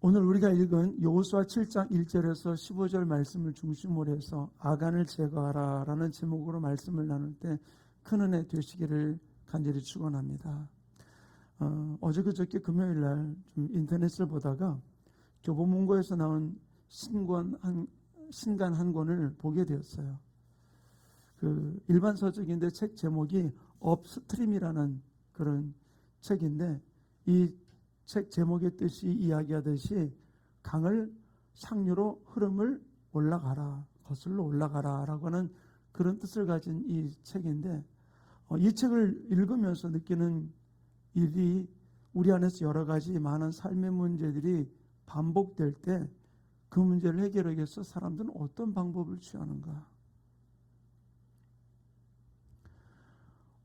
오늘 우리가 읽은 여호수아 7장 1절에서 15절 말씀을 중심으로 해서 아간을 제거하라 라는 제목으로 말씀을 나눌 때 큰 은혜 되시기를 간절히 축원합니다. 어제 그저께 금요일 날 좀 인터넷을 보다가 교보문고에서 나온 신간 한 권을 보게 되었어요. 그 일반 서적인데 책 제목이 업스트림이라는 그런 책인데, 이 책 제목의 뜻이 이야기하듯이 강을 상류로 흐름을 올라가라, 거슬러 올라가라 라고 하는 그런 뜻을 가진 이 책인데, 이 책을 읽으면서 느끼는 일이 우리 안에서 여러 가지 많은 삶의 문제들이 반복될 때 그 문제를 해결하기 위해서 사람들은 어떤 방법을 취하는가.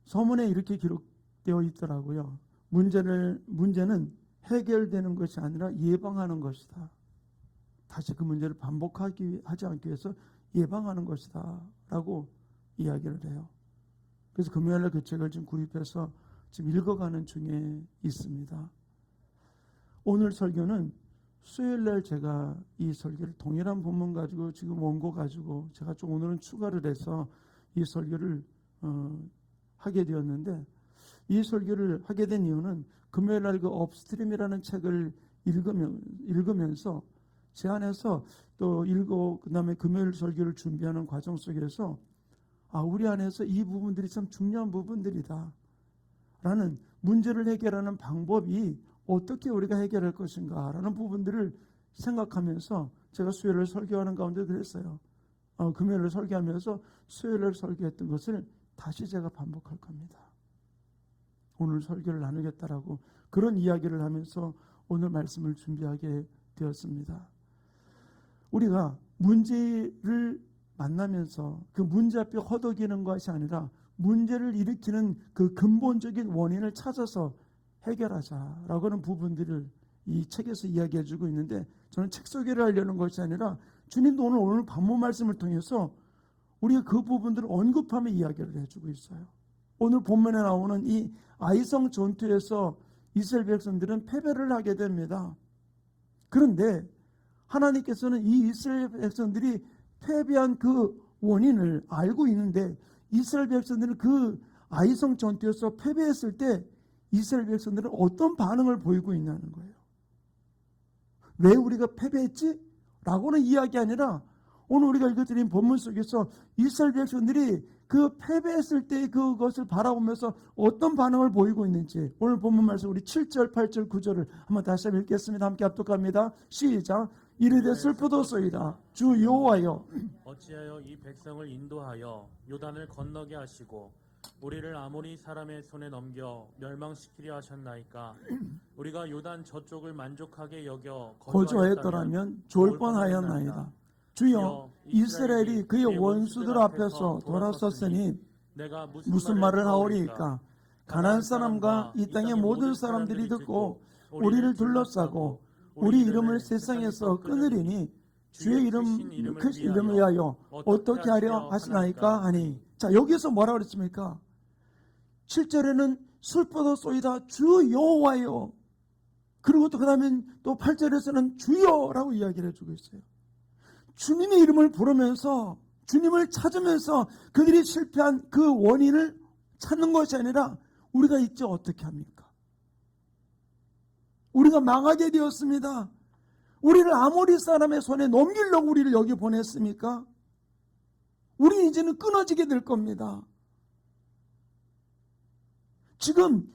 서문에 이렇게 기록되어 있더라고요. 문제는 해결되는 것이 아니라 예방하는 것이다. 다시 그 문제를 하지 않기 위해서 예방하는 것이다 라고 이야기를 해요. 그래서 금요일날 그 책을 지금 구입해서 지금 읽어가는 중에 있습니다. 오늘 설교는 수요일날 제가 이 설교를 동일한 본문 가지고 지금 원고 가지고 제가 좀 오늘은 추가를 해서 이 설교를 하게 되었는데, 이 설교를 하게 된 이유는 금요일날 그 업스트림이라는 책을 읽으면서 제 안에서 또 읽고 그 다음에 금요일 설교를 준비하는 과정 속에서 우리 안에서 이 부분들이 참 중요한 부분들이다 라는, 문제를 해결하는 방법이 어떻게 우리가 해결할 것인가 라는 부분들을 생각하면서 제가 수요일을 설교하는 가운데 그랬어요. 금요일을 설교하면서 수요일을 설교했던 것을 다시 제가 반복할 겁니다. 오늘 설교를 나누겠다라고 그런 이야기를 하면서 오늘 말씀을 준비하게 되었습니다. 우리가 문제를 만나면서 그 문제 앞에 허덕이는 것이 아니라 문제를 일으키는 그 근본적인 원인을 찾아서 해결하자라고 하는 부분들을 이 책에서 이야기해 주고 있는데, 저는 책 소개를 하려는 것이 아니라 주님도 오늘 반문 말씀을 통해서 우리가 그 부분들을 언급하며 이야기를 해주고 있어요. 오늘 본문에 나오는 이 아이성 전투에서 이스라엘 백성들은 패배를 하게 됩니다. 그런데 하나님께서는 이 이스라엘 백성들이 패배한 그 원인을 알고 있는데, 이스라엘 백성들은 그 아이성 전투에서 패배했을 때 이스라엘 백성들은 어떤 반응을 보이고 있냐는 거예요. 왜 우리가 패배했지? 라고는 이야기 아니라 오늘 우리가 읽어드린 본문 속에서 이스라엘 백성들이 그 패배했을 때 그것을 바라보면서 어떤 반응을 보이고 있는지, 오늘 본문 말씀 우리 7절, 8절, 9절을 한번 다시 한번 읽겠습니다. 함께 합독합니다. 시작. 이르되 슬프도소이다 주 여호와여, 어찌하여 이 백성을 인도하여 요단을 건너게 하시고 우리를 아모리 사람의 손에 넘겨 멸망시키려 하셨나이까. 우리가 요단 저쪽을 만족하게 여겨 거주하였더라면 좋을 뻔하였나이다. 주여, 이스라엘이 그의 원수들 앞에서 돌아섰으니 내가 무슨 말을 하오리이까. 가나안 사람과 이 땅의 모든 사람들이 듣고 우리를 둘러싸고 우리 이름을 세상에서 끊으리니 주의 이름 크신 이름을 위하여 어떻게 하려 하시나이까 하니. 자, 여기서 뭐라고 그랬습니까? 7절에는 슬퍼도소이다 주 여호와여, 그리고 또 그 다음에 또 8절에서는 주여라고 이야기를 해주고 있어요. 주님의 이름을 부르면서 주님을 찾으면서 그들이 실패한 그 원인을 찾는 것이 아니라 우리가 이제 어떻게 합니까? 우리가 망하게 되었습니다. 우리를 아모리 사람의 손에 넘기려고 우리를 여기 보냈습니까? 우리 이제는 끊어지게 될 겁니다. 지금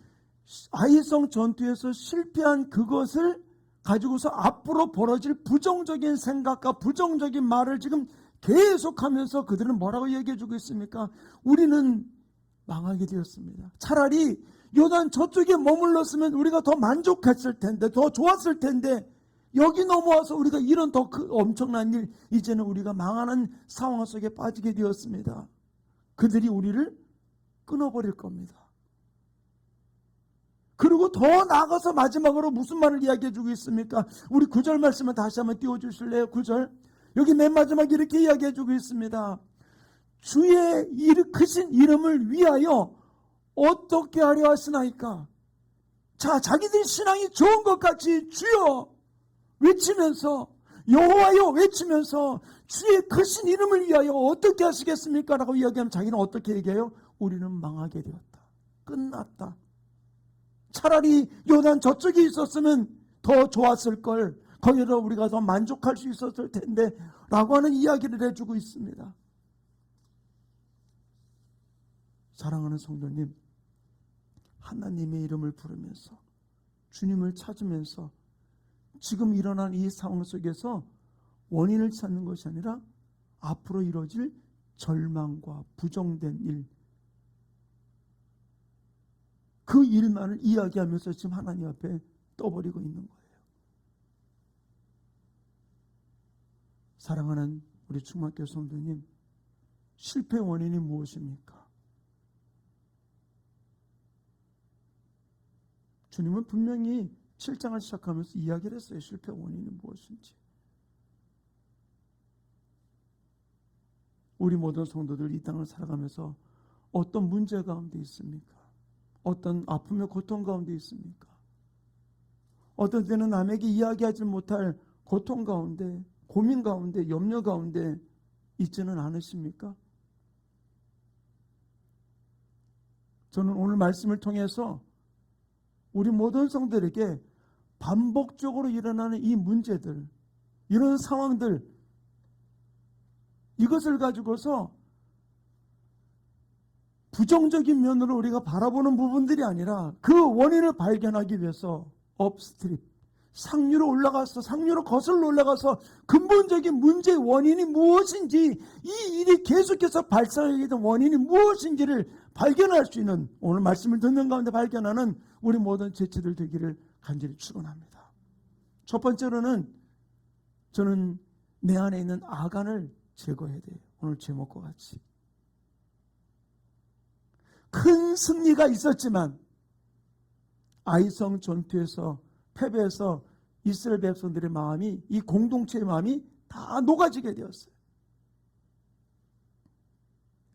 아이성 전투에서 실패한 그것을 가지고서 앞으로 벌어질 부정적인 생각과 부정적인 말을 지금 계속하면서 그들은 뭐라고 얘기해주고 있습니까? 우리는 망하게 되었습니다. 차라리 요단 저쪽에 머물렀으면 우리가 더 만족했을 텐데, 더 좋았을 텐데, 여기 넘어와서 우리가 이런 더 엄청난 일, 이제는 우리가 망하는 상황 속에 빠지게 되었습니다. 그들이 우리를 끊어버릴 겁니다. 그리고 더 나아가서 마지막으로 무슨 말을 이야기해주고 있습니까? 우리 9절 말씀을 다시 한번 띄워주실래요? 9절. 여기 맨 마지막에 이렇게 이야기해주고 있습니다. 주의 크신 이름을 위하여 어떻게 하려 하시나이까. 자, 자기들 신앙이 좋은 것 같이 주여, 외치면서 여호와여 외치면서 주의 크신 이름을 위하여 어떻게 하시겠습니까? 라고 이야기하면 자기는 어떻게 얘기해요? 우리는 망하게 되었다. 끝났다. 차라리 요단 저쪽에 있었으면 더 좋았을 걸. 거기서 우리가 더 만족할 수 있었을 텐데 라고 하는 이야기를 해주고 있습니다. 사랑하는 성도님, 하나님의 이름을 부르면서 주님을 찾으면서 지금 일어난 이 상황 속에서 원인을 찾는 것이 아니라 앞으로 이루어질 절망과 부정된 일, 그 일만을 이야기하면서 지금 하나님 앞에 떠버리고 있는 거예요. 사랑하는 우리 충만교회 성도님, 실패 원인이 무엇입니까? 주님은 분명히 7장을 시작하면서 이야기를 했어요. 실패 원인이 무엇인지. 우리 모든 성도들 이 땅을 살아가면서 어떤 문제 가운데 있습니까? 어떤 아픔의 고통 가운데 있습니까? 어떤 때는 남에게 이야기하지 못할 고통 가운데, 고민 가운데, 염려 가운데 있지는 않으십니까? 저는 오늘 말씀을 통해서 우리 모든 성도들에게 반복적으로 일어나는 이 문제들, 이런 상황들, 이것을 가지고서 부정적인 면으로 우리가 바라보는 부분들이 아니라 그 원인을 발견하기 위해서 업스트립, 상류로 올라가서 상류로 거슬러 올라가서 근본적인 문제의 원인이 무엇인지, 이 일이 계속해서 발생하게 된 원인이 무엇인지를 발견할 수 있는, 오늘 말씀을 듣는 가운데 발견하는 우리 모든 제치들 되기를 간절히 축원합니다. 첫 번째로는 저는 내 안에 있는 아간을 제거해야 돼요. 오늘 제목과 같이. 큰 승리가 있었지만 아이성 전투에서 패배해서 이스라엘 백성들의 마음이, 이 공동체의 마음이 다 녹아지게 되었어요.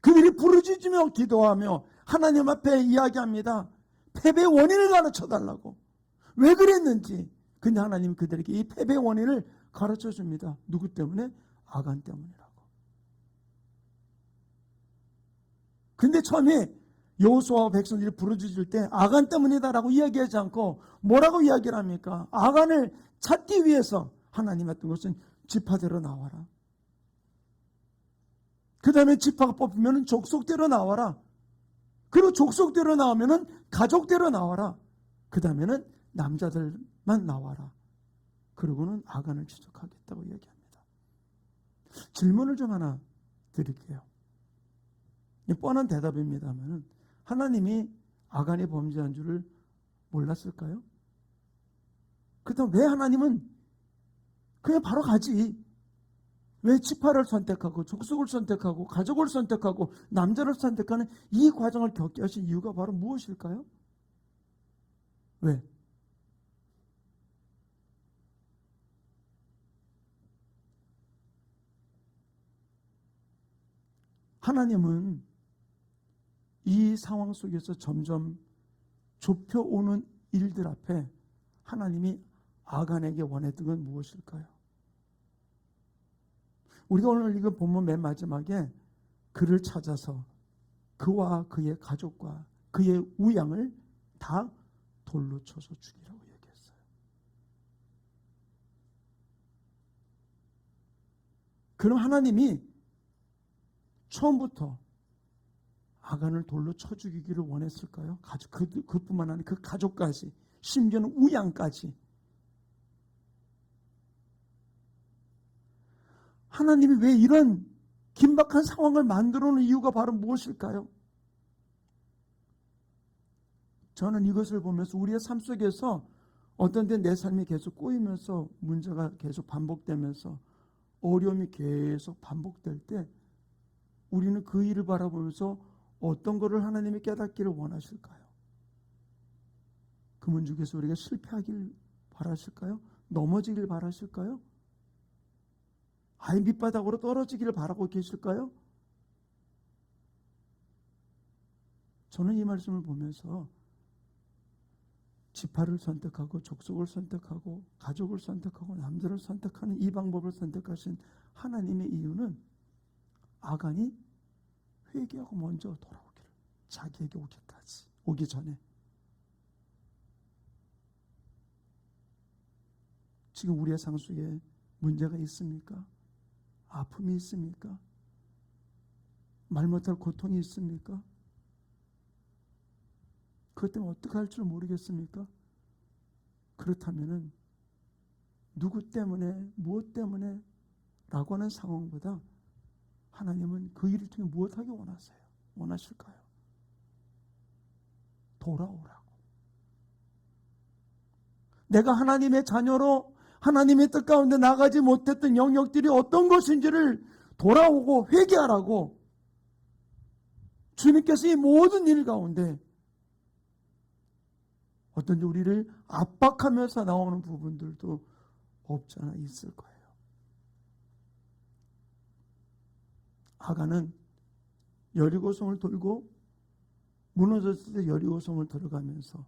그들이 부르짖으며 기도하며 하나님 앞에 이야기합니다. 패배의 원인을 가르쳐 달라고. 왜 그랬는지. 근데 하나님이 그들에게 이 패배의 원인을 가르쳐 줍니다. 누구 때문에? 아간 때문이라고. 근데 처음에 여호수아와 백성들이 부르짖을 때 아간 때문이다라고 이야기하지 않고 뭐라고 이야기를 합니까? 아간을 찾기 위해서 하나님 했던 것은 지파대로 나와라. 그 다음에 지파가 뽑히면 족속대로 나와라. 그리고 족속대로 나오면 가족대로 나와라. 그 다음에는 남자들만 나와라. 그러고는 아간을 지적하겠다고 이야기합니다. 질문을 좀 하나 드릴게요. 뻔한 대답입니다만 하나님이 아간이 범죄한 줄을 몰랐을까요? 그렇다면 왜 하나님은 그냥 바로 가지? 왜 지파를 선택하고 족속을 선택하고 가족을 선택하고 남자를 선택하는 이 과정을 겪게 하신 이유가 바로 무엇일까요? 왜? 하나님은 이 상황 속에서 점점 좁혀오는 일들 앞에 하나님이 아간에게 원했던 건 무엇일까요? 우리가 오늘 이거 본문 맨 마지막에 그를 찾아서 그와 그의 가족과 그의 우양을 다 돌로 쳐서 죽이라고 얘기했어요. 그럼 하나님이 처음부터 아간을 돌로 쳐 죽이기를 원했을까요? 그뿐만 아니라 그 가족까지, 심지어는 우양까지. 하나님이 왜 이런 긴박한 상황을 만들어 놓은 이유가 바로 무엇일까요? 저는 이것을 보면서 우리의 삶 속에서 어떤 때 내 삶이 계속 꼬이면서 문제가 계속 반복되면서 어려움이 계속 반복될 때 우리는 그 일을 바라보면서 어떤 것을 하나님이 깨닫기를 원하실까요? 그 문 중에서 우리가 실패하길 바라실까요? 넘어지길 바라실까요? 아예 밑바닥으로 떨어지기를 바라고 계실까요? 저는 이 말씀을 보면서 지파를 선택하고 족속을 선택하고 가족을 선택하고 남자를 선택하는 이 방법을 선택하신 하나님의 이유는 아간이 회개하고 먼저 돌아오기를, 자기에게 오기까지, 오기 전에. 지금 우리의 상속에 문제가 있습니까? 아픔이 있습니까? 말 못할 고통이 있습니까? 그것 때문에 어떻게 할 줄 모르겠습니까? 그렇다면은 누구 때문에, 무엇 때문에 라고 하는 상황보다 하나님은 그 일을 통해 무엇하기 원하실까요? 돌아오라고. 내가 하나님의 자녀로 하나님의 뜻 가운데 나가지 못했던 영역들이 어떤 것인지를 돌아오고 회개하라고 주님께서 이 모든 일 가운데 어떤지 우리를 압박하면서 나오는 부분들도 없지 않아 있을 거예요. 아간은 여리고성을 돌고 무너졌을 때 여리고성을 들어가면서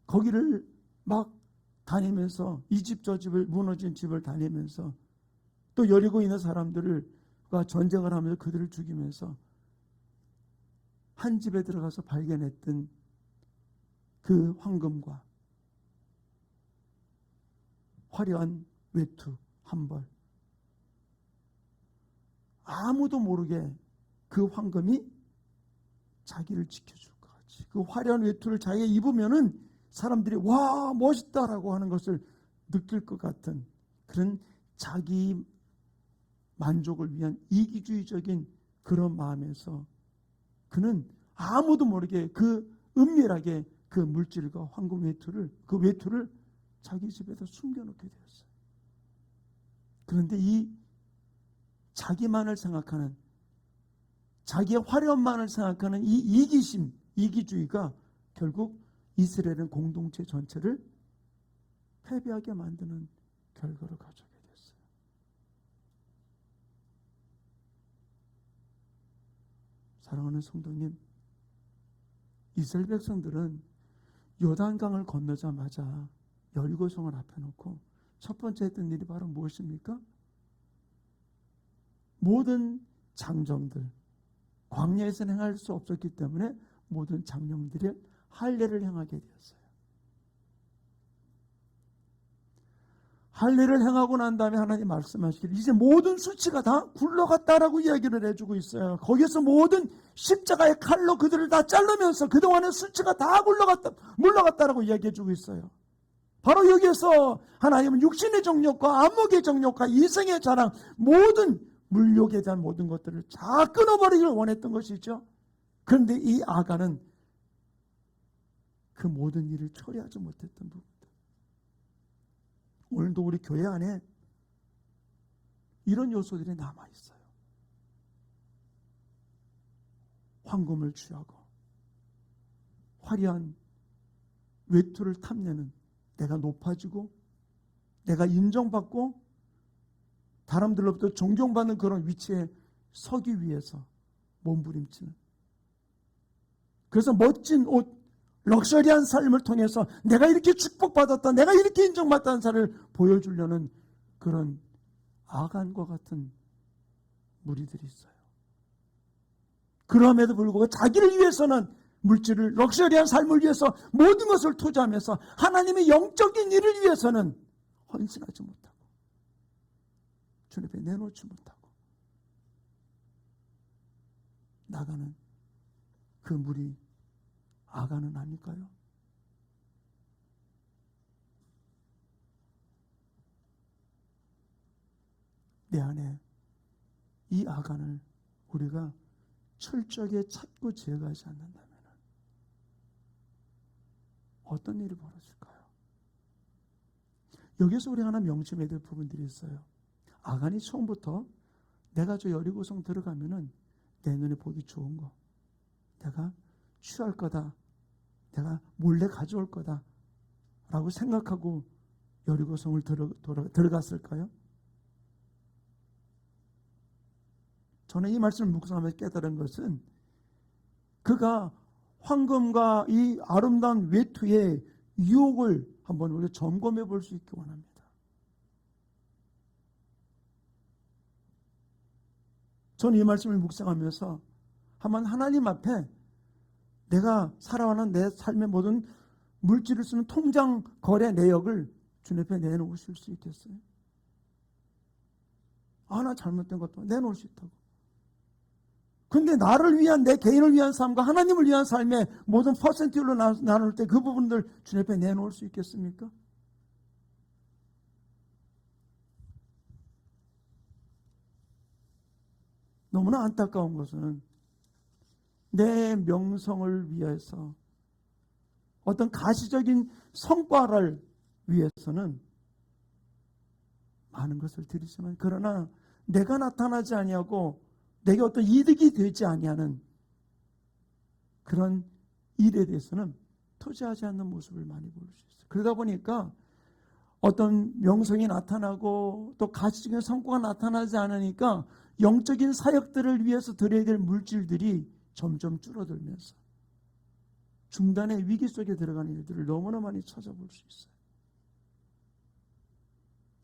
거기를 막 다니면서 이 집 저 집을, 무너진 집을 다니면서 또 여리고 있는 사람들과 전쟁을 하면서 그들을 죽이면서 한 집에 들어가서 발견했던 그 황금과 화려한 외투 한 벌, 아무도 모르게 그 황금이 자기를 지켜줄 것 같이, 그 화려한 외투를 자기가 입으면은 사람들이 와 멋있다라고 하는 것을 느낄 것 같은 그런 자기 만족을 위한 이기주의적인 그런 마음에서 그는 아무도 모르게 그 은밀하게 그 물질과 황금 외투를, 그 외투를 자기 집에서 숨겨놓게 되었어요. 그런데 이 자기만을 생각하는, 자기의 화려함만을 생각하는 이 이기심, 이기주의가 결국 이스라엘은 공동체 전체를 패배하게 만드는 결과를 가져오게 됐어요. 사랑하는 성도님, 이스라엘 백성들은 요단강을 건너자마자 여리고성을 앞에 놓고 첫 번째 했던 일이 바로 무엇입니까? 모든 장정들, 광야에서는 행할 수 없었기 때문에 모든 장정들이 할례를 행하게 되었어요. 할례를 행하고 난 다음에 하나님 말씀하시기를 이제 모든 수치가 다 굴러갔다라고 이야기를 해주고 있어요. 거기서 모든 십자가의 칼로 그들을 다 자르면서 그동안의 수치가 다 물러갔다라고 이야기해주고 있어요. 바로 여기에서 하나님은 육신의 정욕과 안목의 정욕과 이성의 자랑, 모든 물욕에 대한 모든 것들을 다 끊어버리기를 원했던 것이죠. 그런데 이 아간은 그 모든 일을 처리하지 못했던 부분들. 오늘도 우리 교회 안에 이런 요소들이 남아있어요. 황금을 취하고 화려한 외투를 탐내는, 내가 높아지고 내가 인정받고 사람들로부터 존경받는 그런 위치에 서기 위해서 몸부림치는, 그래서 멋진 옷, 럭셔리한 삶을 통해서 내가 이렇게 축복받았다, 내가 이렇게 인정받다는 사실을 보여주려는 그런 아간과 같은 무리들이 있어요. 그럼에도 불구하고 자기를 위해서는 물질을, 럭셔리한 삶을 위해서 모든 것을 투자하면서 하나님의 영적인 일을 위해서는 헌신하지 못하고 주님 앞에 내놓지 못하고 나가는 그 무리 아간은 아닐까요? 내 안에 이 아간을 우리가 철저하게 찾고 제거하지 않는다면 어떤 일이 벌어질까요? 여기서 우리 하나 명심해야 될 부분들이 있어요. 아간이 처음부터 내가 저 여리고성 들어가면은 내 눈에 보기 좋은 거, 내가 취할 거다, 내가 몰래 가져올 거다 라고 생각하고 여리고성을 들어갔을까요? 저는 이 말씀을 묵상하면서 깨달은 것은 그가 황금과 이 아름다운 외투의 유혹을 한번 우리가 점검해 볼 수 있기 원합니다. 저는 이 말씀을 묵상하면서 한번 하나님 앞에 내가 살아가는 내 삶의 모든 물질을 쓰는 통장 거래 내역을 주님 앞에 내놓으실 수 있겠어요? 나 잘못된 것도 내놓을 수 있다고. 근데 나를 위한, 내 개인을 위한 삶과 하나님을 위한 삶의 모든 퍼센트로 나눌 때 그 부분들 주님 앞에 내놓을 수 있겠습니까? 너무나 안타까운 것은 내 명성을 위해서 어떤 가시적인 성과를 위해서는 많은 것을 드리지만, 그러나 내가 나타나지 아니하고 내게 어떤 이득이 되지 아니하는 그런 일에 대해서는 투자하지 않는 모습을 많이 볼 수 있어요. 그러다 보니까 어떤 명성이 나타나고 또 가시적인 성과가 나타나지 않으니까 영적인 사역들을 위해서 드려야 될 물질들이 점점 줄어들면서 중단의 위기 속에 들어가는 일들을 너무나 많이 찾아볼 수 있어요.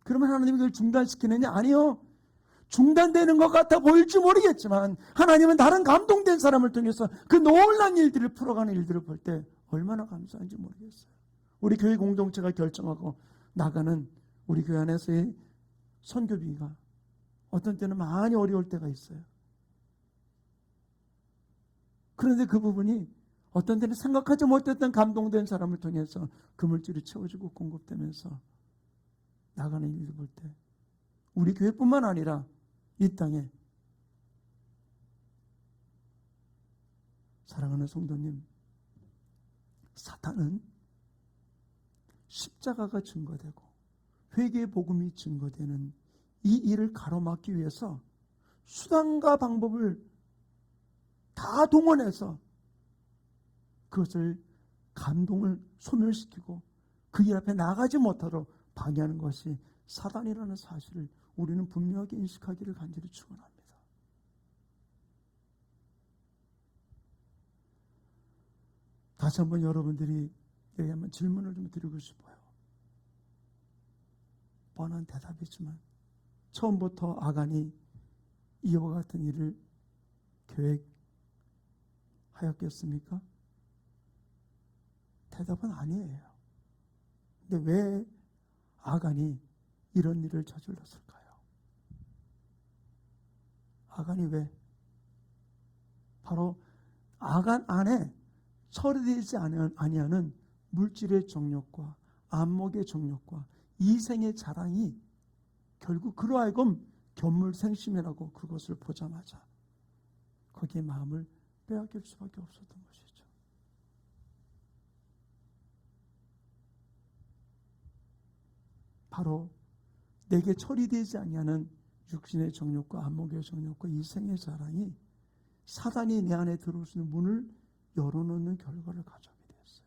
그러면 하나님이 그걸 중단시키느냐? 아니요. 중단되는 것 같아 보일지 모르겠지만 하나님은 다른 감동된 사람을 통해서 그 놀라운 일들을 풀어가는 일들을 볼 때 얼마나 감사한지 모르겠어요. 우리 교회 공동체가 결정하고 나가는 우리 교회 안에서의 선교비가 어떤 때는 많이 어려울 때가 있어요. 그런데 그 부분이 어떤 때는 생각하지 못했던 감동된 사람을 통해서 그 물질이 채워지고 공급되면서 나가는 일을 볼 때 우리 교회뿐만 아니라 이 땅에 사랑하는 성도님, 사탄은 십자가가 증거되고 회개의 복음이 증거되는 이 일을 가로막기 위해서 수단과 방법을 다 동원해서 그것을 감동을 소멸시키고 그 일 앞에 나가지 못하도록 방해하는 것이 사단이라는 사실을 우리는 분명하게 인식하기를 간절히 축원합니다. 다시 한번 여러분들이 여기 한번 질문을 좀 드리고 싶어요. 뻔한 대답이지만 처음부터 아간이 이와 같은 일을 계획하였겠습니까? 대답은 아니에요. 근데 왜 아간이 이런 일을 저질렀을까요? 아간이 왜? 바로 아간 안에 처리되지 아니하는 물질의 정욕과 안목의 정욕과 이생의 자랑이 결국 그로 하여금 견물생심이라고 그것을 보자마자 거기에 마음을 빼앗길 수밖에 없었던 것이죠. 바로 내게 처리되지 아니하는 육신의 정욕과 안목의 정욕과 이생의 자랑이 사단이 내 안에 들어올 수 있는 문을 열어놓는 결과를 가져오게 되었어요.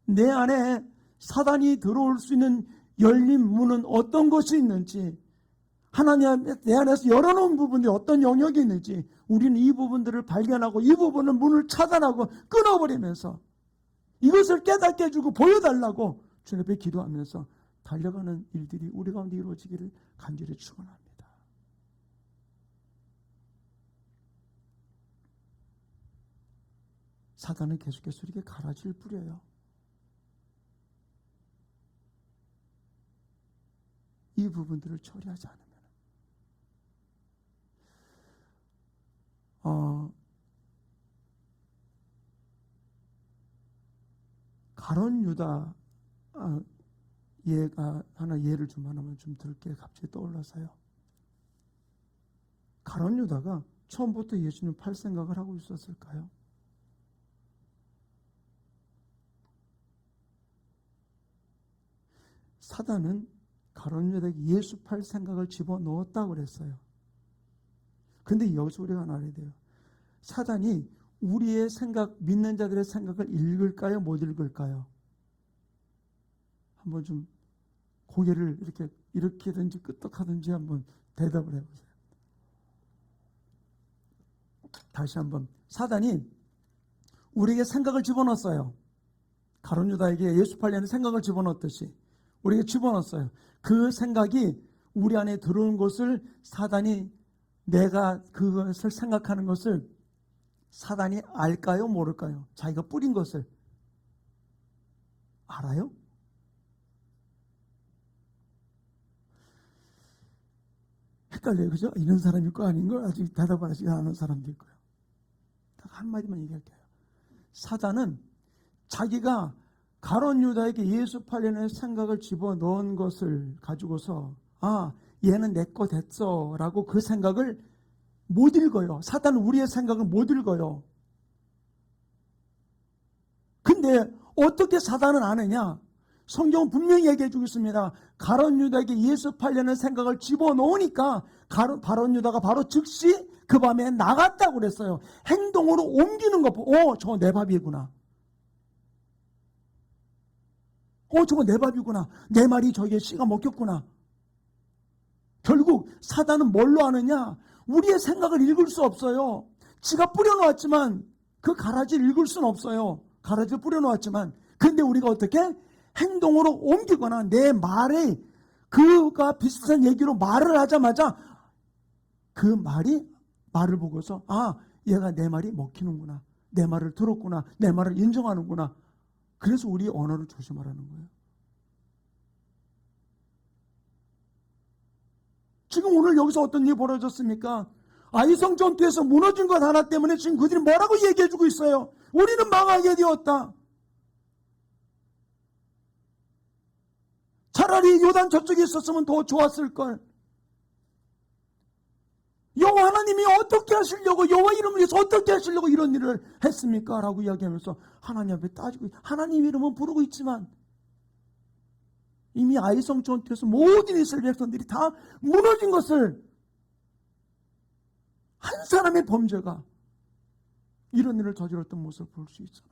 내 안에 사단이 들어올 수 있는 열린 문은 어떤 것이 있는지, 하나님 내 안에서 열어놓은 부분이 어떤 영역이 있는지 우리는 이 부분들을 발견하고 이 부분은 문을 차단하고 끊어버리면서 이것을 깨닫게 해주고 보여달라고 주님 앞에 기도하면서 달려가는 일들이 우리 가운데 이루어지기를 간절히 축원합니다. 사단은 계속해서 이렇게 가라지를 뿌려요. 이 부분들을 처리하지 않으면 가론 유다 얘가 하나 예를 좀 하나만 좀 들게 갑자기 떠올라서요. 가론 유다가 처음부터 예수님 팔 생각을 하고 있었을까요? 사단은 가론 유다에게 예수 팔 생각을 집어넣었다고 그랬어요. 근데 여기서 우리가 알아야 돼요. 사단이 우리의 생각, 믿는 자들의 생각을 읽을까요? 못 읽을까요? 한번 좀 고개를 이렇게든지 끄떡하든지 한번 대답을 해보세요. 다시 한번 사단이 우리에게 생각을 집어넣었어요. 가룟 유다에게 예수 팔려는 생각을 집어넣었듯이 우리에게 집어넣었어요. 그 생각이 우리 안에 들어온 것을 사단이 내가 그것을 생각하는 것을 사단이 알까요? 모를까요? 자기가 뿌린 것을 알아요? 헷갈려요. 그죠? 이런 사람이 있고 아닌 걸 아직 대답하지 않은 사람도 있고요. 딱 한마디만 얘기할게요. 사단은 자기가 가룟 유다에게 예수 팔려는 생각을 집어넣은 것을 가지고서 얘는 내 거 됐어 라고 그 생각을 못 읽어요. 사단은 우리의 생각을 못 읽어요. 근데 어떻게 사단은 아느냐? 성경은 분명히 얘기해 주고 있습니다. 가룟 유다에게 예수 팔려는 생각을 집어넣으니까 가룟 유다가 바로 즉시 그 밤에 나갔다고 그랬어요. 행동으로 옮기는 거 보고 저거 내 밥이구나. 저거 내 밥이구나. 내 말이 저기에 씨가 먹혔구나. 결국 사단은 뭘로 아느냐? 우리의 생각을 읽을 수 없어요. 지가 뿌려놓았지만 그 가라지를 읽을 수는 없어요. 가라지를 뿌려놓았지만 근데 우리가 어떻게? 행동으로 옮기거나 내 말에 그가 비슷한 얘기로 말을 하자마자 그 말을 보고서 얘가 내 말이 먹히는구나. 내 말을 들었구나. 내 말을 인정하는구나. 그래서 우리 언어를 조심하라는 거예요. 지금 오늘 여기서 어떤 일이 벌어졌습니까? 아이성 전투에서 무너진 것 하나 때문에 지금 그들이 뭐라고 얘기해주고 있어요? 우리는 망하게 되었다. 차라리 요단 저쪽에 있었으면 더 좋았을걸. 여호와 하나님이 어떻게 하시려고 여호와 이름을 위해서 어떻게 하시려고 이런 일을 했습니까? 라고 이야기하면서 하나님 앞에 따지고 하나님 이름은 부르고 있지만 이미 아이성 전투에서 모든 이스라엘 백성들이 다 무너진 것을 한 사람의 범죄가 이런 일을 저질렀던 모습을 볼 수 있잖아요.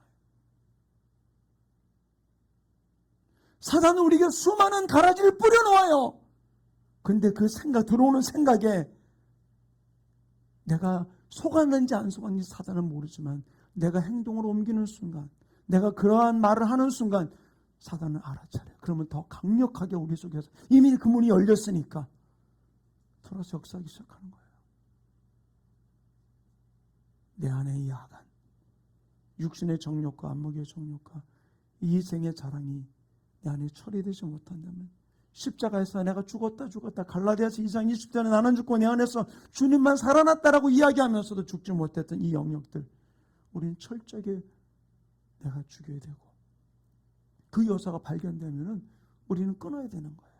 사단은 우리에게 수많은 가라지를 뿌려놓아요. 근데 그 들어오는 생각에 내가 속았는지 안 속았는지 사단은 모르지만 내가 행동으로 옮기는 순간, 내가 그러한 말을 하는 순간 사단은 알아차려요. 그러면 더 강력하게 우리 속에서 이미 그 문이 열렸으니까 들어서 역사하기 시작하는 거예요. 내 안에 이 야간, 육신의 정욕과 안목의 정욕과 이 생의 자랑이 내 안에 처리되지 못한다면 십자가에서 내가 죽었다 갈라디아서 2장 20절에 나는 죽고 내 안에서 주님만 살아났다라고 이야기하면서도 죽지 못했던 이 영역들 우리는 철저하게 내가 죽여야 되고 그 요소가 발견되면 우리는 끊어야 되는 거예요.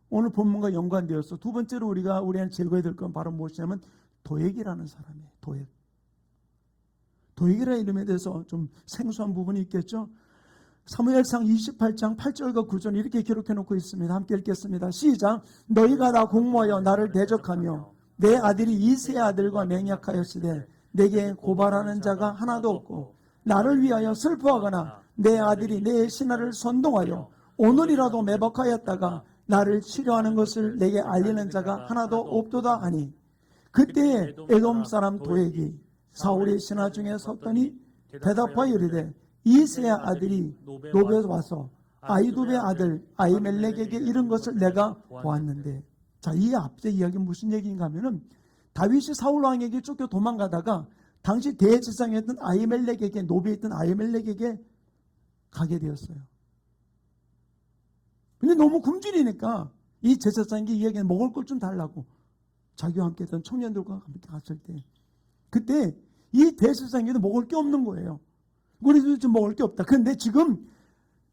오늘 본문과 연관되어서 두 번째로 우리가 우리한테 제거해야 될 건 바로 무엇이냐면 도액이라는 사람이에요. 도액이라는 이름에 대해서 좀 생소한 부분이 있겠죠. 사무엘상 28장 8절과 9절 이렇게 기록해 놓고 있습니다. 함께 읽겠습니다. 시작. 너희가 다 공모하여 나를 대적하며 내 아들이 이새의 아들과 맹약하였으되 내게 고발하는 자가 하나도 없고 나를 위하여 슬퍼하거나 내 아들이 내 신하를 선동하여 오늘이라도 매복하였다가 나를 치료하는 것을 내게 알리는 자가 하나도 없도다 하니 그때에 에돔 사람 도액이 사울의 신하 중에 섰더니 대답하여 이르되 이새의 아들이 노베에 와서 아이두베의 아들 아히멜렉에게 이른 것을 내가 보았는데, 자, 이 앞에 이야기는 무슨 얘기인가 하면은 다윗이 사울 왕에게 쫓겨 도망가다가 당시 대제사장이었던 아히멜렉에게, 노베에 있던 아히멜렉에게 가게 되었어요. 근데 너무 굶주리니까 이 제사장에게 이야기는 먹을 걸 좀 달라고 자기와 함께 했던 청년들과 함께 갔을 때 그때 이 대제사장에게도 먹을 게 없는 거예요. 우리도 좀 먹을 게 없다. 그런데 지금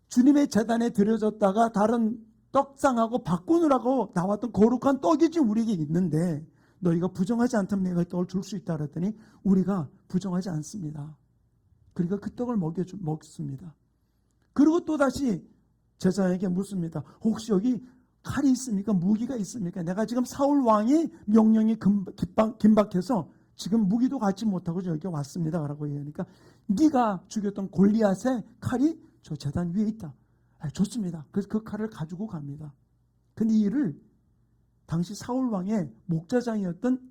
주님의 제단에 드려졌다가 다른 떡상하고 바꾸느라고 나왔던 거룩한 떡이 지금 우리에게 있는데 너희가 부정하지 않다면 내가 떡을 줄 수 있다 그랬더니 우리가 부정하지 않습니다. 그러니까 그 떡을 먹습니다. 그리고 또다시 제사장에게 묻습니다. 혹시 여기 칼이 있습니까? 무기가 있습니까? 내가 지금 사울 왕의 명령이 긴박해서 지금 무기도 갖지 못하고 여기 왔습니다. 라고 얘기하니까 네가 죽였던 골리앗의 칼이 저 제단 위에 있다. 좋습니다. 그래서 그 칼을 가지고 갑니다. 근데 이를 당시 사울 왕의 목자장이었던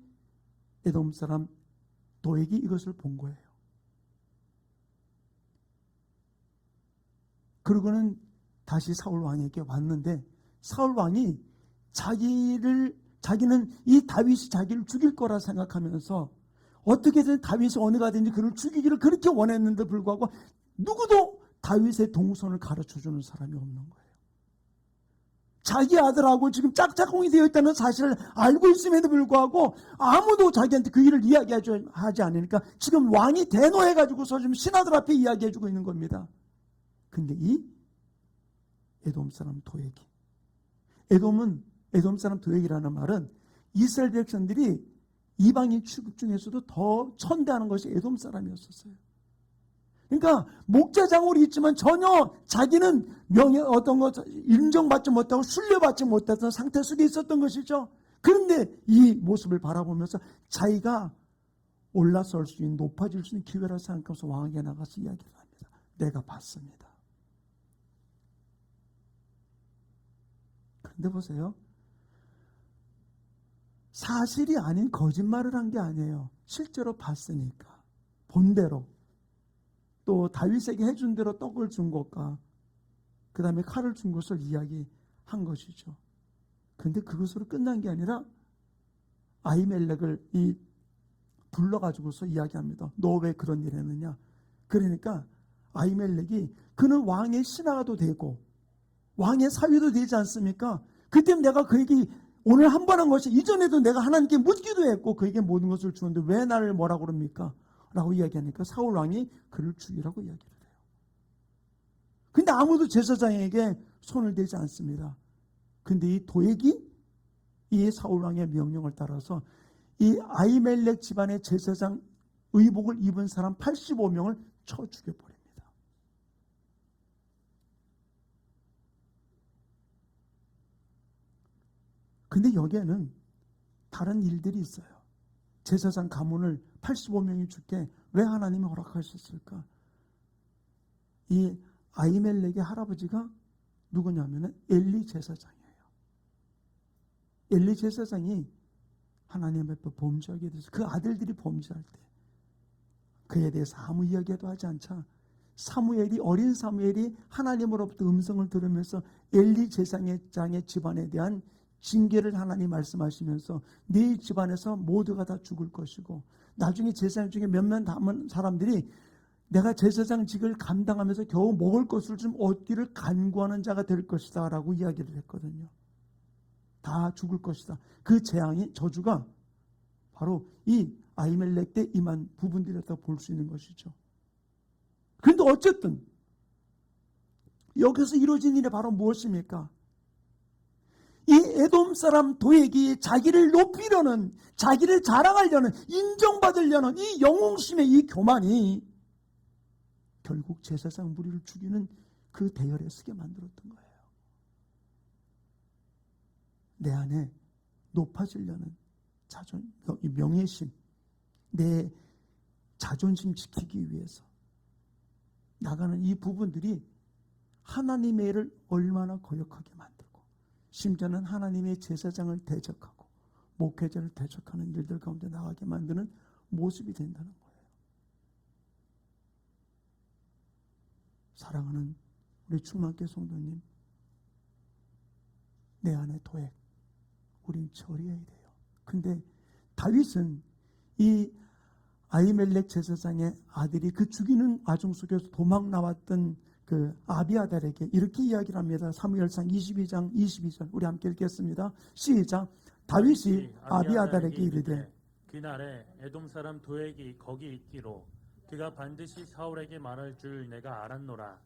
에돔 사람 도액이 이것을 본 거예요. 그러고는 다시 사울 왕에게 왔는데 사울 왕이 자기는 이 다윗이 자기를 죽일 거라 생각하면서 어떻게든 다윗이 어느 가든지 그를 죽이기를 그렇게 원했는데 불구하고 누구도 다윗의 동선을 가르쳐주는 사람이 없는 거예요. 자기 아들하고 지금 짝짝꿍이 되어 있다는 사실을 알고 있음에도 불구하고 아무도 자기한테 그 일을 이야기하지 않으니까 지금 왕이 대노해가지고서 지금 신하들 앞에 이야기해주고 있는 겁니다. 근데 이 에돔 사람 도액이, 에돔 사람 도액이라는 말은 이스라엘 백성들이 이방인 취급 중에서도 더 천대하는 것이 에돔 사람이었었어요. 그러니까 목자장으로 있지만 전혀 자기는 어떤 것 인정받지 못하고 신뢰받지 못했던 상태 속에 있었던 것이죠. 그런데 이 모습을 바라보면서 자기가 올라설 수 있는, 높아질 수 있는 기회라 생각하면서 왕에게 나가서 이야기를 합니다. 내가 봤습니다. 그런데 보세요. 사실이 아닌 거짓말을 한 게 아니에요. 실제로 봤으니까. 본대로. 또 다윗에게 해준 대로 떡을 준 것과 그 다음에 칼을 준 것을 이야기한 것이죠. 그런데 그것으로 끝난 게 아니라 아히멜렉을 불러가지고서 이야기합니다. 너 왜 그런 일 했느냐. 그러니까 아히멜렉이 그는 왕의 신하도 되고 왕의 사위도 되지 않습니까? 그때 내가 그에게 오늘 한 번 한 것이 이전에도 내가 하나님께 묻기도 했고 그에게 모든 것을 주었는데 왜 나를 뭐라고 그럽니까? 라고 이야기하니까 사울 왕이 그를 죽이라고 이야기를 해요. 근데 아무도 제사장에게 손을 대지 않습니다. 근데 이 도액이 이 사울 왕의 명령을 따라서 이 아히멜렉 집안의 제사장 의복을 입은 사람 85명을 쳐 죽여버립니다. 근데 여기에는 다른 일들이 있어요. 제사장 가문을 85명이 죽게 왜 하나님이 허락하셨을까? 이 아히멜렉의 할아버지가 누구냐면 엘리 제사장이에요. 엘리 제사장이 하나님 앞에 범죄하게 돼서 그 아들들이 범죄할 때 그에 대해서 아무 이야기도 하지 않자 어린 사무엘이 하나님으로부터 음성을 들으면서 엘리 제사장의 집안에 대한 징계를 하나님 말씀하시면서 네 집안에서 모두가 다 죽을 것이고 나중에 제사장 중에 몇몇 남은 사람들이 내가 제사장직을 감당하면서 겨우 먹을 것을 좀 얻기를 간구하는 자가 될 것이다 라고 이야기를 했거든요. 다 죽을 것이다. 그 재앙이 저주가 바로 이 아히멜렉 때 임한 부분들이었다고 볼 수 있는 것이죠. 그런데 어쨌든 여기서 이루어진 일이 바로 무엇입니까? 이 에돔 사람 도액이 자기를 높이려는, 자기를 자랑하려는, 인정받으려는 이 영웅심의 이 교만이 결국 제사장 무리를 죽이는 그 대열에 서게 만들었던 거예요. 내 안에 높아지려는 명예심, 내 자존심 지키기 위해서 나가는 이 부분들이 하나님의 일을 얼마나 거역하게 만들고 심지어는 하나님의 제사장을 대적하고 목회자를 대적하는 일들 가운데 나가게 만드는 모습이 된다는 거예요. 사랑하는 우리 충만교회 성도님, 내 안에 도액 우린 처리해야 돼요. 근데 다윗은 이 아히멜렉 제사장의 아들이 그 죽이는 와중 속에서 도망 나왔던 그 아비아달에게 이렇게 이야기를 합니다. 사무엘상 22장 22절 우리 함께 읽겠습니다. 시작. 다윗이 아비아달에게 이르되 그날에 에돔 사람 도액이 거기 있기로 그가 반드시 사울에게 말할 줄 내가 알았노라.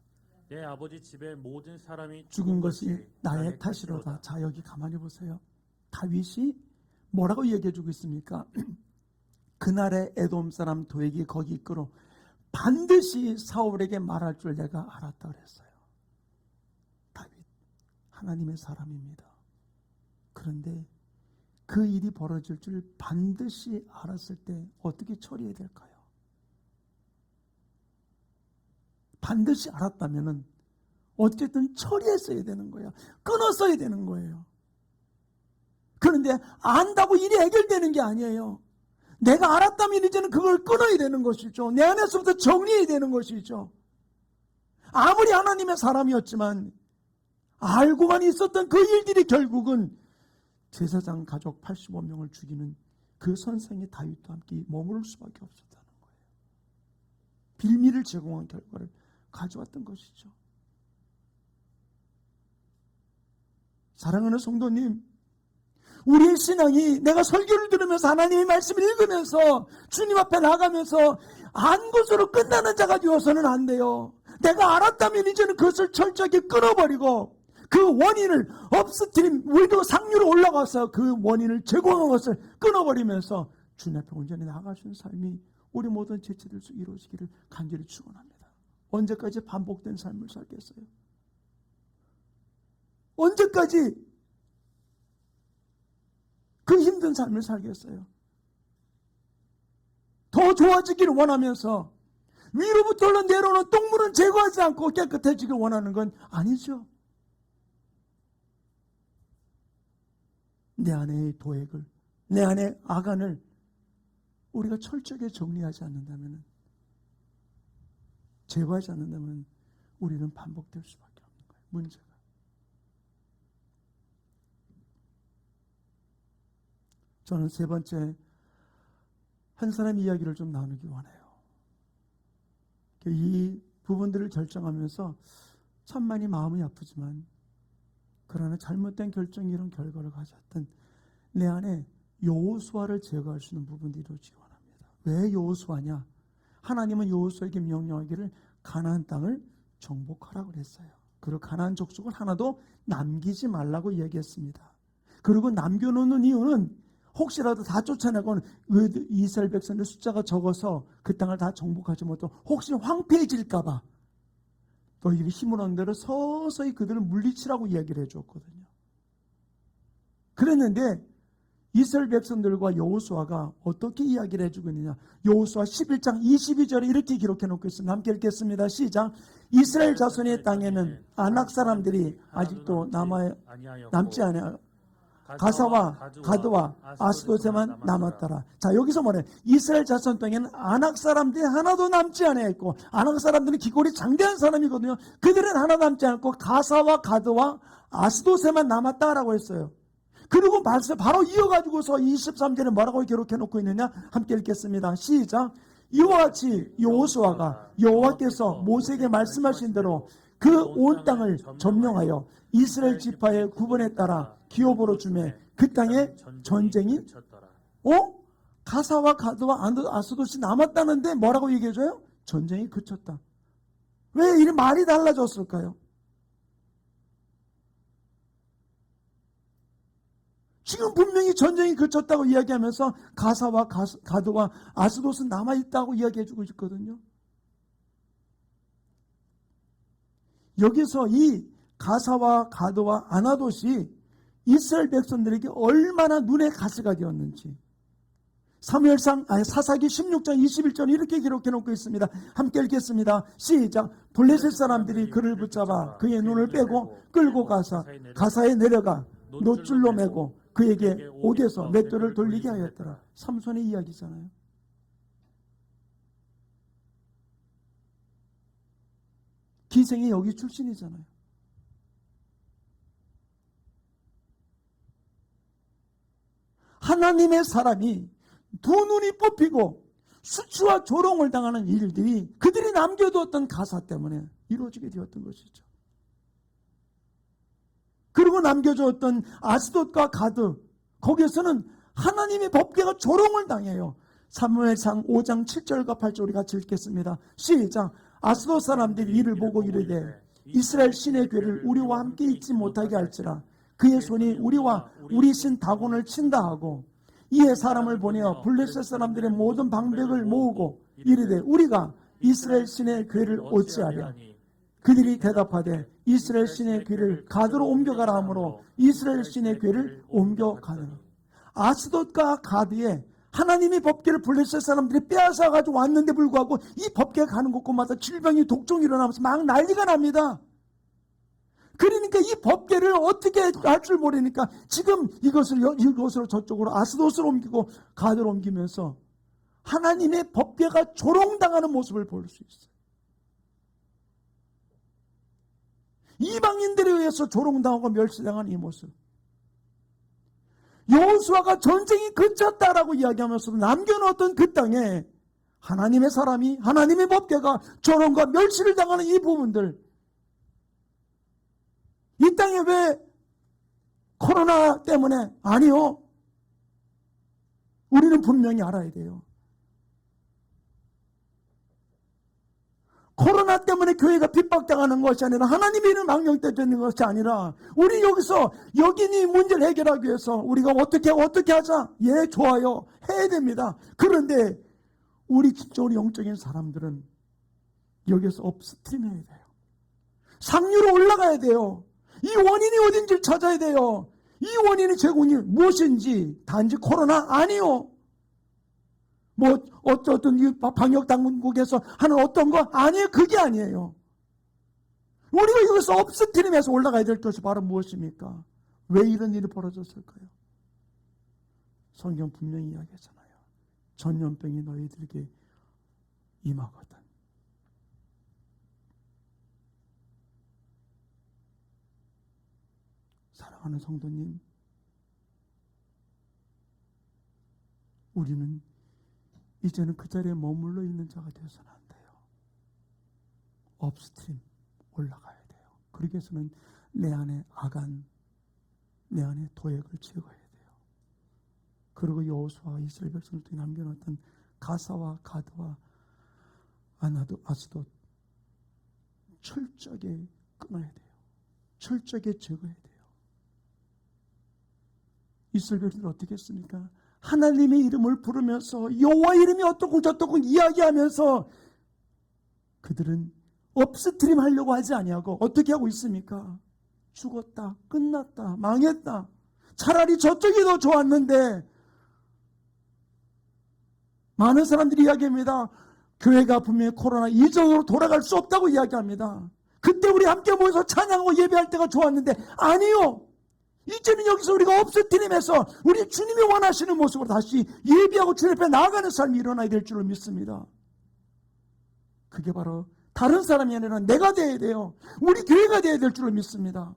내 아버지 집의 모든 사람이 죽은 것이 나의 탓이로다. 자, 여기 가만히 보세요. 다윗이 뭐라고 이야기해주고 있습니까? 그날에 에돔 사람 도액이 거기 있기로 반드시 사울에게 말할 줄 내가 알았다 그랬어요. 다윗 하나님의 사람입니다. 그런데 그 일이 벌어질 줄 반드시 알았을 때 어떻게 처리해야 될까요? 반드시 알았다면 어쨌든 처리했어야 되는 거예요. 끊었어야 되는 거예요. 그런데 안다고 일이 해결되는 게 아니에요. 내가 알았다면 이제는 그걸 끊어야 되는 것이죠. 내 안에서부터 정리해야 되는 것이죠. 아무리 하나님의 사람이었지만 알고만 있었던 그 일들이 결국은 제사장 가족 85명을 죽이는 그 선생의 다윗과 함께 머무를 수밖에 없었다는 거예요. 빌미를 제공한 결과를 가져왔던 것이죠. 사랑하는 성도님, 우리의 신앙이 내가 설교를 들으면서 하나님의 말씀을 읽으면서 주님 앞에 나가면서 안 것으로 끝나는 자가 되어서는 안 돼요. 내가 알았다면 이제는 그것을 철저하게 끊어버리고 그 원인을 업스트림, 우리도 상류로 올라가서 그 원인을 제공한 것을 끊어버리면서 주님 앞에 온전히 나아갈 수 있는 삶이 우리 모든 지체들 수 이루어지기를 간절히 축원합니다. 언제까지 반복된 삶을 살겠어요? 언제까지 그 힘든 삶을 살겠어요? 더 좋아지기를 원하면서 위로부터 내려오는 똥물은 제거하지 않고 깨끗해지길 원하는 건 아니죠. 내 안의 도액을, 내 안의 악안을 우리가 철저하게 정리하지 않는다면, 제거하지 않는다면 우리는 반복될 수밖에 없는 거예요. 문제가. 저는 세 번째, 한 사람 이야기를 좀 나누기 원해요. 이 부분들을 결정하면서 참 많이 마음이 아프지만 그러나 잘못된 결정이 이런 결과를 가졌던 내 안에 여호수아를 제거할 수 있는 부분들이 이루어지기 원합니다. 왜 여호수아냐? 하나님은 여호수아에게 명령하기를 가나안 땅을 정복하라고 그랬어요. 그리고 가나안 족속을 하나도 남기지 말라고 이야기했습니다. 그리고 남겨놓는 이유는 혹시라도 다 쫓아내고 이스라엘 백성들 숫자가 적어서 그 땅을 다 정복하지 못하고 혹시 황폐해질까봐 너희들이 힘을 얻는 대로 서서히 그들을 물리치라고 이야기를 해줬거든요. 그랬는데 이스라엘 백성들과 여호수아가 어떻게 이야기를 해주고 있느냐? 여호수아 11장 22절에 이렇게 기록해 놓고 있습니다. 함께 읽겠습니다. 시작. 이스라엘 자손의 땅에는 아낙 사람들이 아직도 남지 않아요. 가사와 가드와 아스돗에만 남았더라. 자, 여기서 뭐래? 이스라엘 자손 땅에는 아낙 사람들이 하나도 남지 않았고, 아낙 사람들은 기골이 장대한 사람이거든요. 그들은 하나 남지 않고 가사와 가드와 아스돗에만 남았다라고 했어요. 그리고 말씀 바로 이어가지고서 23절에 뭐라고 기록해 놓고 있느냐? 함께 읽겠습니다. 시작. 이와 같이 여호수아가 여호와께서 모세에게 말씀하신 대로 그 온 땅을 점령하여 이스라엘 지파의 구분에 따라 기업으로 주매 그 땅에 전쟁이 가사와 가드와 아스돗이 남았다는데 뭐라고 얘기해줘요? 전쟁이 그쳤다. 왜 이 말이 달라졌을까요? 지금 분명히 전쟁이 그쳤다고 이야기하면서 가사와 가드와 아스돗은 남아있다고 이야기해주고 있거든요. 여기서 이 가사와 가드와 아나돗이 이스라엘 백성들에게 얼마나 눈의 가시가 되었는지 사사기 16장 21절 이렇게 기록해 놓고 있습니다. 함께 읽겠습니다. 시작. 블레셋 사람들이 그를 붙잡아 그의 눈을 빼고 끌고 가사에 내려가 노줄로 매고 그에게 옥에서 맷돌을 돌리게 하였더라. 삼손의 이야기잖아요. 기생이 여기 출신이잖아요. 하나님의 사람이 두 눈이 뽑히고 수치와 조롱을 당하는 일들이 그들이 남겨두었던 가사 때문에 이루어지게 되었던 것이죠. 그리고 남겨주었던 아스돗과 가드, 거기에서는 하나님의 법궤가 조롱을 당해요. 사무엘상 5장 7절과 8절 우리 같이 읽겠습니다. 시작. 아스돗 사람들이 이를 보고 이르되 이스라엘 신의 괴를 우리와 함께 있지 못하게 할지라. 그의 손이 우리와 우리 신 다곤을 친다 하고 이에 사람을 보내어 블레셋 사람들의 모든 방백을 모으고 이르되 우리가 이스라엘 신의 괴를 어찌하랴. 그들이 대답하되 이스라엘 신의 괴를 가드로 옮겨가라 하므로 이스라엘 신의 괴를 옮겨가느라. 아스돗과 가드에 하나님의 법궤를 블레셋 사람들이 빼앗아가지고 왔는데 불구하고 이 법궤가 가는 곳곳마다 질병이 독종이 일어나면서 막 난리가 납니다. 그러니까 이 법궤를 어떻게 할 줄 모르니까 지금 이것으로 저쪽으로 아스돗으로 옮기고 가드로 옮기면서 하나님의 법궤가 조롱당하는 모습을 볼 수 있어요. 이방인들에 의해서 조롱당하고 멸시당하는 이 모습. 여호수아가 전쟁이 그쳤다라고 이야기하면서도 남겨놓았던 그 땅에 하나님의 사람이, 하나님의 법궤가 조롱과 멸시를 당하는 이 부분들, 이 땅에 왜 코로나 때문에? 아니요. 우리는 분명히 알아야 돼요. 코로나 때문에 교회가 핍박당하는 것이 아니라 하나님의 이름 망령되는 것이 아니라 우리 여기서 여기니 문제를 해결하기 위해서 우리가 어떻게 하자? 예, 좋아요. 해야 됩니다. 그런데 우리 진짜로 영적인 사람들은 여기서 업스트림 해야 돼요. 상류로 올라가야 돼요. 이 원인이 어딘지를 찾아야 돼요. 이 원인의 제공이 무엇인지, 단지 코로나 아니요. 뭐 어떤 방역 당국에서 하는 어떤 거 아니에요. 그게 아니에요. 우리가 여기서 업스트림에서 올라가야 될 것이 바로 무엇입니까? 왜 이런 일이 벌어졌을까요? 성경 분명히 이야기하잖아요. 전염병이 너희들에게 임하거든. 사랑하는 성도님, 우리는 이제는 그 자리에 머물러 있는 자가 되어서는 안 돼요. 업스트림 올라가야 돼요. 그러기 위해서는 내 안에 아간, 내 안에 도액을 제거해야 돼요. 그리고 여호수아와 이스라엘 백성을 통해 남겨놨던 가사와 가드와 아스돗 철저하게 끊어야 돼요. 철저하게 제거해야 돼요. 이스라엘 백성들 어떻게 했습니까? 하나님의 이름을 부르면서 여호와 이름이 어떻고 저떻고 이야기하면서 그들은 업스트림 하려고 하지 아니하고 어떻게 하고 있습니까? 죽었다, 끝났다, 망했다. 차라리 저쪽이 더 좋았는데, 많은 사람들이 이야기합니다. 교회가 분명히 코로나 이전으로 돌아갈 수 없다고 이야기합니다. 그때 우리 함께 모여서 찬양하고 예배할 때가 좋았는데 아니요. 이제는 여기서 우리가 업스트림에서 우리 주님이 원하시는 모습으로 다시 예배하고 주님 앞에 나아가는 삶이 일어나야 될 줄을 믿습니다. 그게 바로 다른 사람이 아니라 내가 되어야 돼요. 우리 교회가 되어야 될 줄을 믿습니다.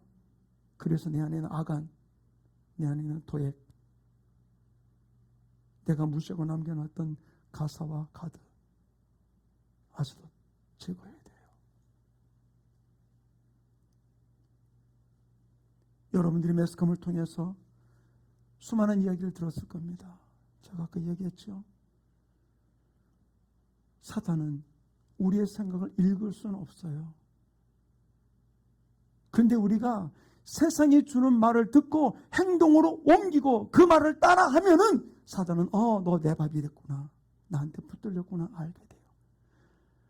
그래서 내 안에는 아간, 내 안에는 도액, 내가 무시하고 남겨놨던 가사와 가드, 아스돗 제거해야 돼요. 여러분들이 매스컴을 통해서 수많은 이야기를 들었을 겁니다. 제가 아까 이야기했죠. 사단은 우리의 생각을 읽을 수는 없어요. 그런데 우리가 세상이 주는 말을 듣고 행동으로 옮기고 그 말을 따라 하면은 사단은 너 내 밥이 됐구나, 나한테 붙들렸구나 알게 돼요.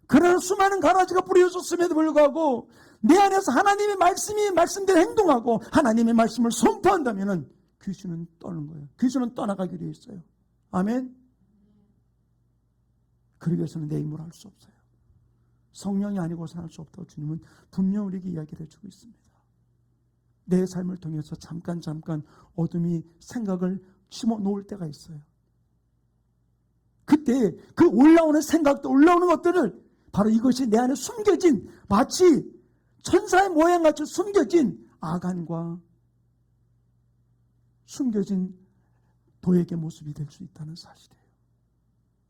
그러나 수많은 가라지가 뿌려졌음에도 불구하고 내 안에서 하나님의 말씀이 말씀대로 행동하고 하나님의 말씀을 선포한다면은 귀신은 떠는 거예요. 귀신은 떠나가기로 했어요. 아멘. 그러기 위해서는 내 힘으로 할 수 없어요. 성령이 아니고서는 할 수 없다고 주님은 분명 우리에게 이야기를 해주고 있습니다. 내 삶을 통해서 잠깐 어둠이 생각을 심어 놓을 때가 있어요. 그때 그 올라오는 생각도 올라오는 것들을 바로 이것이 내 안에 숨겨진, 마치 천사의 모양같이 숨겨진 아간과 숨겨진 도액의 모습이 될 수 있다는 사실이에요.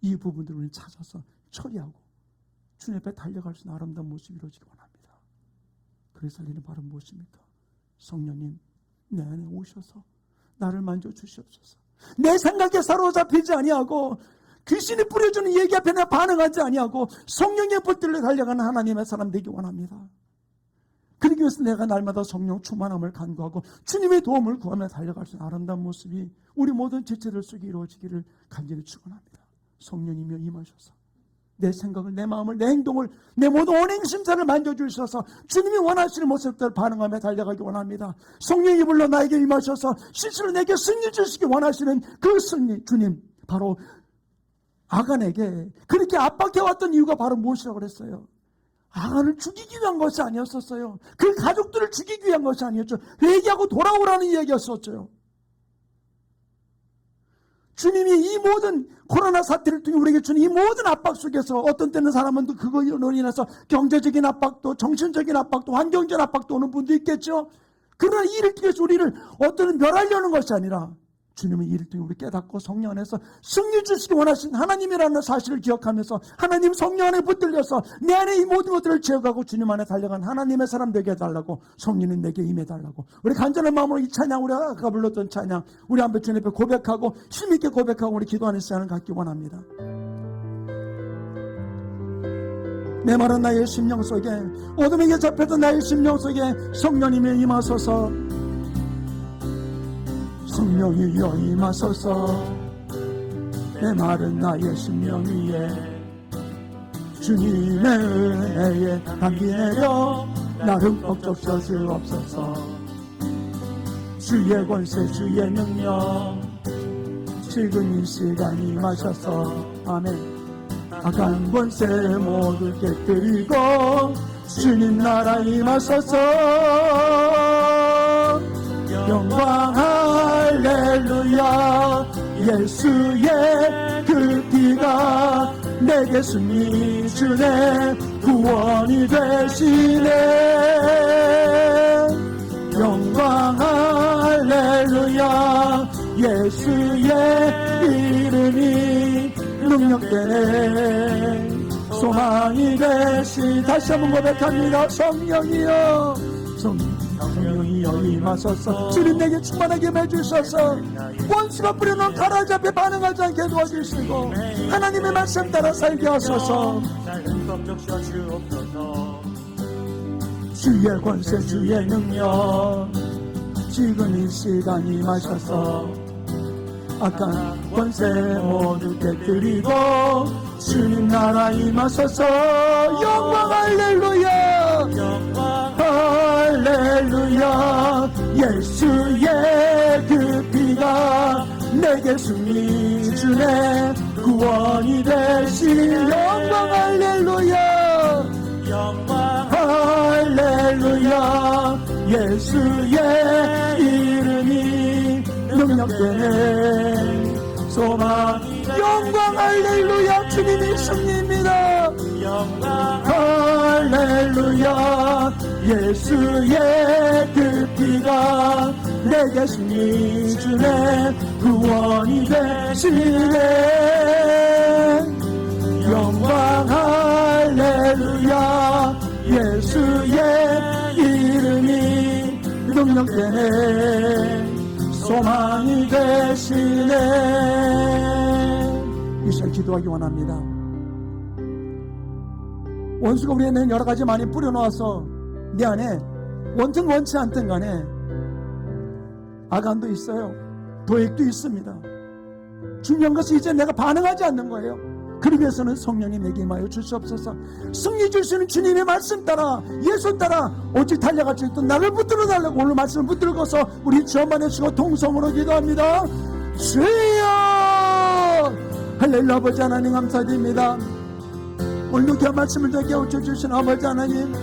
이 부분들을 우리는 찾아서 처리하고 주님 앞에 달려갈 수 있는 아름다운 모습이 이루어지기 원합니다. 그래서 우리는 바로 무엇입니까? 성령님, 내 안에 오셔서 나를 만져주시옵소서. 내 생각에 사로잡히지 아니하고 귀신이 뿌려주는 얘기 앞에 내가 반응하지 아니하고 성령의 불길로 달려가는 하나님의 사람 되기 원합니다. 그러기 위해서 내가 날마다 성령 충만함을 간구하고 주님의 도움을 구하며 달려갈 수 있는 아름다운 모습이 우리 모든 지체들 속에 이루어지기를 간절히 축원합니다. 성령님이여 임하셔서 내 생각을, 내 마음을, 내 행동을, 내 모든 언행심사를 만져주셔서 주님이 원하시는 모습들 반응하며 달려가기 원합니다. 성령이 불러 나에게 임하셔서 실수로 내게 승리 주시기 원하시는 그 승리, 주님, 바로 아간에게 그렇게 압박해왔던 이유가 바로 무엇이라고 그랬어요? 아간을 죽이기 위한 것이 아니었었어요. 그 가족들을 죽이기 위한 것이 아니었죠. 회개하고 돌아오라는 이야기였었죠. 주님이 이 모든 코로나 사태를 통해 우리에게 주는 이 모든 압박 속에서 어떤 때는 사람은 그거로 인해서 경제적인 압박도, 정신적인 압박도, 환경적 압박도 오는 분도 있겠죠. 그러나 이를 통해서 우리를 어떤 멸하려는 것이 아니라 주님은 이를 통해 우리 깨닫고 성령 안에서 승리 주시기 원하신 하나님이라는 사실을 기억하면서 하나님 성령 안에 붙들려서 내 안에 이 모든 것들을 제어하고 주님 안에 달려간 하나님의 사람 되게 해달라고, 성령님 내게 임해달라고, 우리 간절한 마음으로 이 찬양, 우리가 아까 불렀던 찬양 우리 한번 주님 앞에 고백하고 힘있게 고백하고 우리 기도하는 시간을 갖기 원합니다. 내 말은 나의 심령 속에, 어둠에게 잡혔던 나의 심령 속에 성령님이 임하소서. 성령이여 임하소서. 내 말은 나의 심령 위에 주님의 은혜에 담비 내려 나를 흠뻑 적셔주옵소서. 주의 권세 주의 능력 지금 이 시간 임하셔서 아멘. 악한 권세 모두 깨뜨리고 주님 나라 임하소서. 영광 할렐루야. 예수의 그 피가 내게 승리 주네 구원이 되시네. 영광 할렐루야. 예수의 이름이 능력되네 소망이 되시. 다시 한번 고백합니다. 성령이여 성령이여 임하소서. 주님 내게 충만하게 해주셔서 원수가 뿌려놓은 가라지 앞에 반응하지 않게 도와주시고 하나님의 말씀 따라 살게 하소서. 주의 권세 주의 능력 지금 이 시간 임하셔서 악한 권세 모두 깨뜨리고 주님 나라 임하소서. 영광 할렐루야. 영광 할렐루야. 예수의 그 피가 내게 승리 주네 구원이 되시. 영광 할렐루야. 영광 할렐루야. 예수의 이름이 능력되네 소망. 영광 할렐루야. 주님이 승리입니다. 영광 할렐루야. 예수의 그 피가 내게 승리 주네 구원이 되시네. 영광 할렐루야. 예수의 이름이 능력되네 소망이 되시네. 이 시간 기도하기 원합니다. 원수가 우리 안에 여러 가지 많이 뿌려놓아서 내 안에 원든 원치 않든 간에 악안도 있어요. 도액도 있습니다. 중요한 것은 이제 내가 반응하지 않는 거예요. 그러기 위해서는 성령이 내게 임하여 주시옵소서. 승리 주시는 주님의 말씀 따라 예수 따라 오직 달려갈 수 있도록 나를 붙들어 달라고 오늘 말씀을 붙들고서 우리 주만 해주시고 동성으로 기도합니다. 주여 할렐루야. 아버지 하나님 감사드립니다. 오늘도 귀한 말씀을 듣게 깨우쳐주신 아버지 하나님,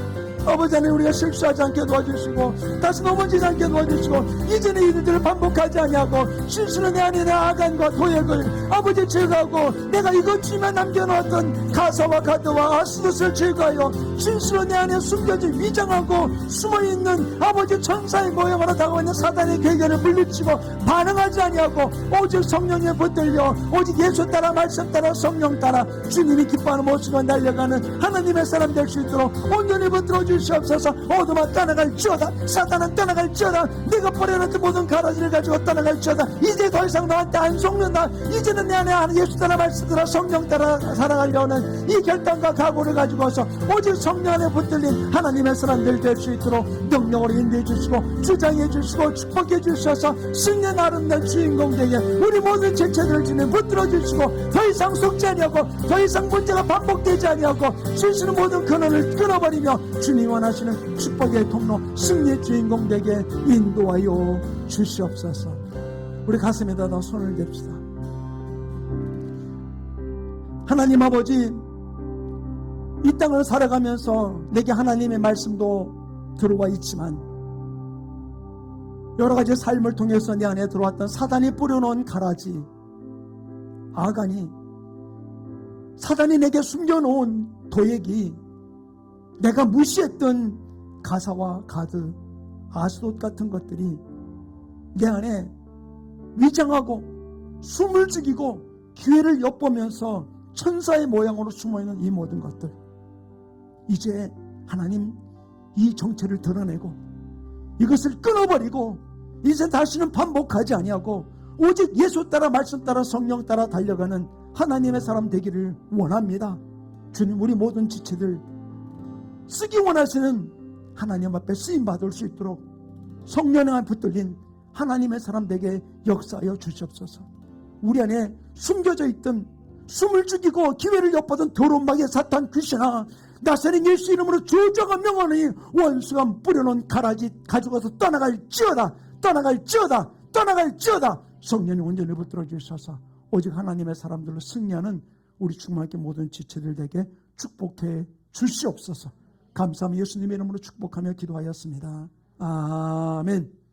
아버지 하나님 우리가 실수하지 않게 도와주시고 다시 넘어지지 않게 도와주시고 이전의 일들을 반복하지 아니하고 실수는 내 안에 내 악안과 도액을 아버지 제거하고 내가 이것 주면 남겨놓았던 가사와 가드와 아스돗을 제거하여 실수로 내 안에 숨겨진 위장하고 숨어있는 아버지 천사의 모형으로 다가오는 사단의 계계를 물리치고 반응하지 아니하고 오직 성령에 붙들려 오직 예수 따라 말씀 따라 성령 따라 주님이 기뻐하는 모습으로 달려가는 하나님의 사람 될 수 있도록 온전히 붙들어 주시옵소서. 어둠아 떠나갈지어다. 사단은 떠나갈지어다. 내가 버려놓은 모든 가라지를 가지고 떠나갈지어다. 이제 더 이상 너한테 안 속는다. 이제는 내 안에 예수 따라 말씀 따라 성령 따라 살아가려는 이 결단과 각오를 가지고서 오직 성령 안에 붙들린 하나님의 사람들 될 수 있도록 능력으로 인도해 주시고 주장해 주시고 축복해 주셔서 승리의 아름다운 주인공 되게 우리 모든 지체들을 주님 붙들어 주시고 더 이상 속지 아니하고 더 이상 문제가 반복되지 아니하고 주시는 모든 근원을 끊어버리며 주님 원하시는 축복의 통로 승리의 주인공 되게 인도하여 주시옵소서. 우리 가슴에다 손을 댑시다. 하나님 아버지, 이 땅을 살아가면서 내게 하나님의 말씀도 들어와 있지만 여러 가지 삶을 통해서 내 안에 들어왔던 사단이 뿌려놓은 가라지, 아간이 사단이 내게 숨겨놓은 도액이 내가 무시했던 가사와 가드, 아스돗 같은 것들이 내 안에 위장하고 숨을 죽이고 기회를 엿보면서 천사의 모양으로 숨어있는 이 모든 것들, 이제 하나님 이 정체를 드러내고 이것을 끊어버리고 이제 다시는 반복하지 아니하고 오직 예수 따라 말씀 따라 성령 따라 달려가는 하나님의 사람 되기를 원합니다. 주님, 우리 모든 지체들 쓰기 원하시는 하나님 앞에 쓰임받을 수 있도록 성령에 붙들린 하나님의 사람 되게 역사하여 주시옵소서. 우리 안에 숨겨져 있던 숨을 죽이고 기회를 엿보던 더러운 마귀의 사탄 귀신아, 나사렛 예수 이름으로 저주가 명하니 원수가 뿌려놓은 가라지 가져가서 떠나갈지어다, 떠나갈지어다, 떠나갈지어다. 성령이 온전히 붙들어 주셔서 오직 하나님의 사람들로 승리하는 우리 충만하게 모든 지체들에게 축복해 주시옵소서. 감사하며 예수님의 이름으로 축복하며 기도하였습니다. 아멘.